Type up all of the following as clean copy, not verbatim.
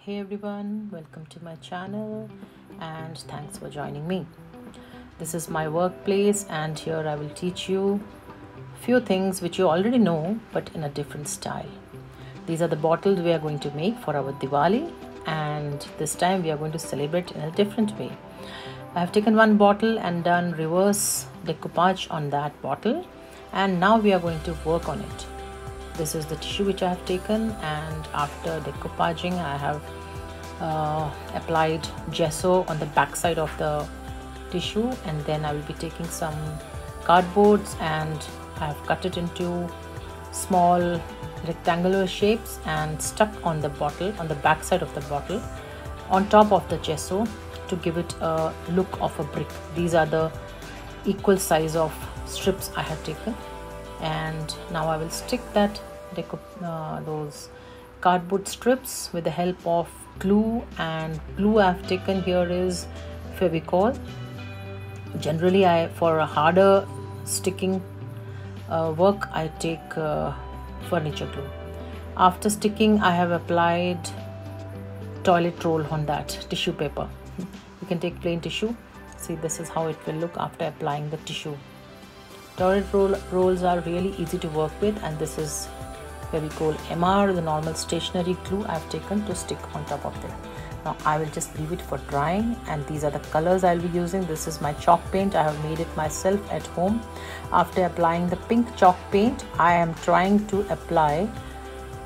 Hey everyone, welcome to my channel and thanks for joining me. This is my workplace and here I will teach you few things which you already know but in a different style. These are the bottles we are going to make for our Diwali and this time we are going to celebrate in a different way. I have taken one bottle and done reverse decoupage on that bottle and now we are going to work on it. This is the tissue which I have taken, and after decoupaging I have applied gesso on the back side of the tissue, and then I will be taking some cardboards and I have cut it into small rectangular shapes and stuck on the bottle, on the back side of the bottle, on top of the gesso to give it a look of a brick. These are the equal size of strips I have taken, and now I will stick that those cardboard strips with the help of glue, and glue I have taken here is Fevicol. Generally for a harder sticking work I take furniture glue. After sticking I have applied toilet roll on that tissue paper. You can take plain tissue. See, this is how it will look after applying the tissue. Toilet rolls are really easy to work with, and this is Fevicol MR, the normal stationery glue I have taken to stick on top of it. Now I will just leave it for drying, and these are the colors I will be using. This is my chalk paint. I have made it myself at home. After applying the pink chalk paint, I am trying to apply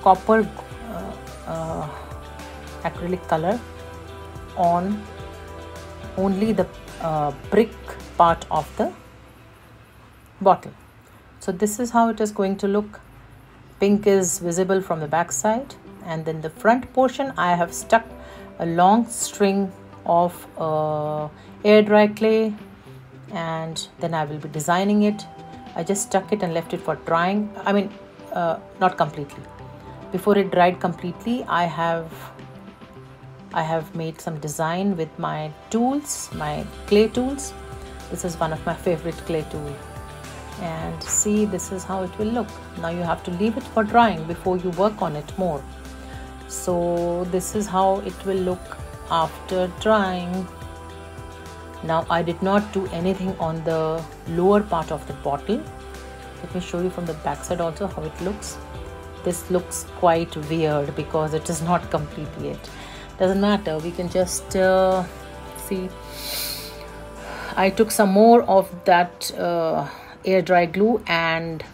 copper acrylic color on only the brick part of the bottle. So this is how it is going to look. Pink is visible from the back side, and then the front portion I have stuck a long string of air dry clay, and then I will be designing it. I just stuck it and left it for drying. Not completely. Before it dried completely, I have made some design with my tools, my clay tools. This is one of my favorite clay tools. And see, this is how it will look. Now you have to leave it for drying before you work on it more. So this is how it will look after drying. Now I did not do anything on the lower part of the bottle. Let me show you from the back side also how it looks. This looks quite weird because it is not complete yet. Doesn't matter, we can just see. I took some more of that air dry glue and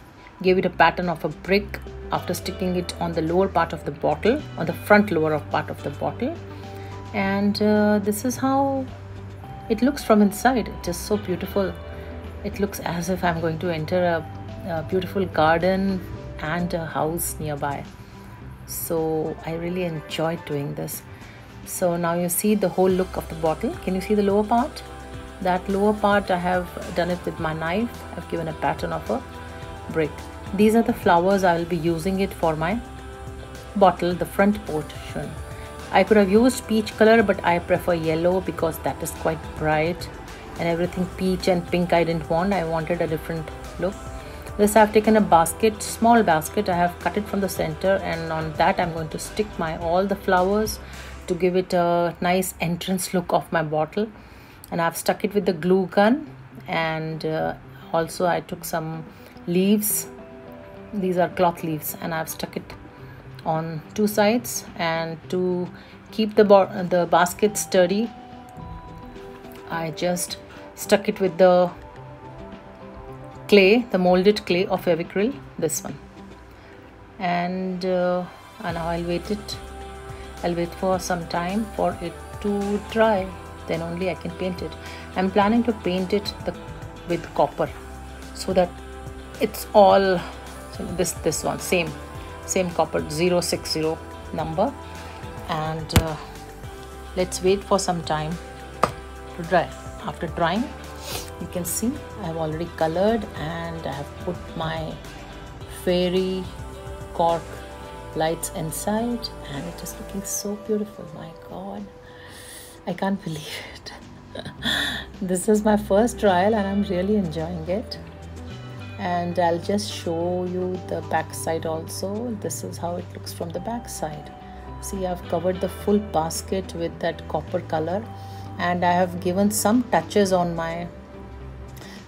gave it a pattern of a brick after sticking it on the lower part of the bottle, on the front lower part of the bottle, and this is how it looks from inside. It is so beautiful. It looks as if I'm going to enter a beautiful garden and a house nearby. So I really enjoyed doing this. So now you see the whole look of the bottle. Can you see the lower part? That lower part I have done it with my knife. I've given a pattern of a brick. These are the flowers I will be using it for my bottle, the front portion. I could have used peach color, but I prefer yellow because that is quite bright, and everything peach and pink I didn't want. I wanted a different look. This I have taken a basket, small basket. I have cut it from the center, and on that I'm going to stick all the flowers to give it a nice entrance look of my bottle. And I've stuck it with the glue gun, and also I took some leaves. These are cloth leaves, and I've stuck it on two sides, and to keep the basket sturdy I just stuck it with the clay, the molded clay of Fevicryl, this one. And now I'll wait for some time for it to dry. Then only I can paint it. I'm planning to paint it with copper, so that it's all, so this one same copper 060 number, and let's wait for some time to dry. After drying, you can see I have already colored, and I have put my fairy cork lights inside, and it is looking so beautiful. My god, I can't believe it. This is my first trial and I'm really enjoying it. And I'll just show you the back side also. This is how it looks from the back side. See, I've covered the full basket with that copper color, and I have given some touches on my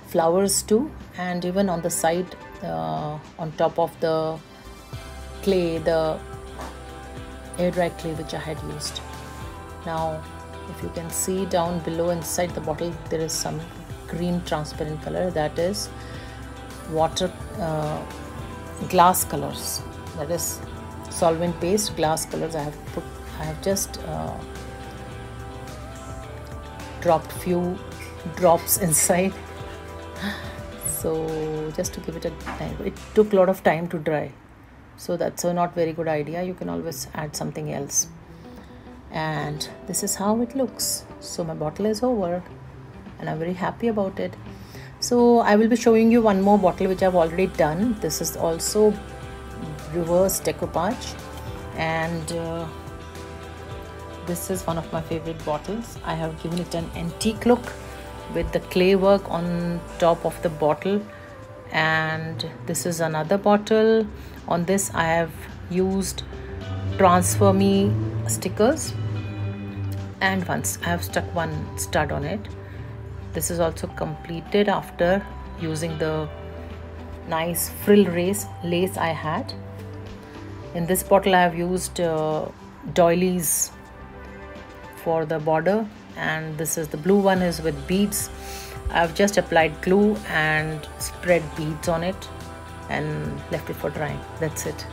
flowers too, and even on the side, on top of the clay, the air dry clay which I had used. Now if you can see down below inside the bottle, there is some green transparent color, that is water glass colors, that is solvent based glass colors. I have just dropped few drops inside. So just to give it a time, it took a lot of time to dry, so that's a not very good idea. You can always add something else. And this is how it looks. So my bottle is over and I'm very happy about it. So I will be showing you one more bottle which I've already done. This is also reverse decoupage, and this is one of my favorite bottles. I have given it an antique look with the clay work on top of the bottle. And this is another bottle. On this I have used Transfer Me stickers, and once I have stuck one stud on it. This is also completed after using the nice frill lace I had. In this bottle I have used doilies for the border, and this is the blue one is with beads. I've just applied glue and spread beads on it and left it for drying. That's it.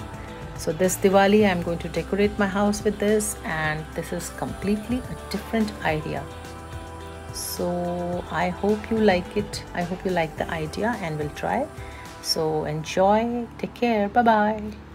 So this Diwali I'm going to decorate my house with this, and this is completely a different idea. So I hope you like it. I hope you like the idea and will try. So enjoy. Take care. Bye bye.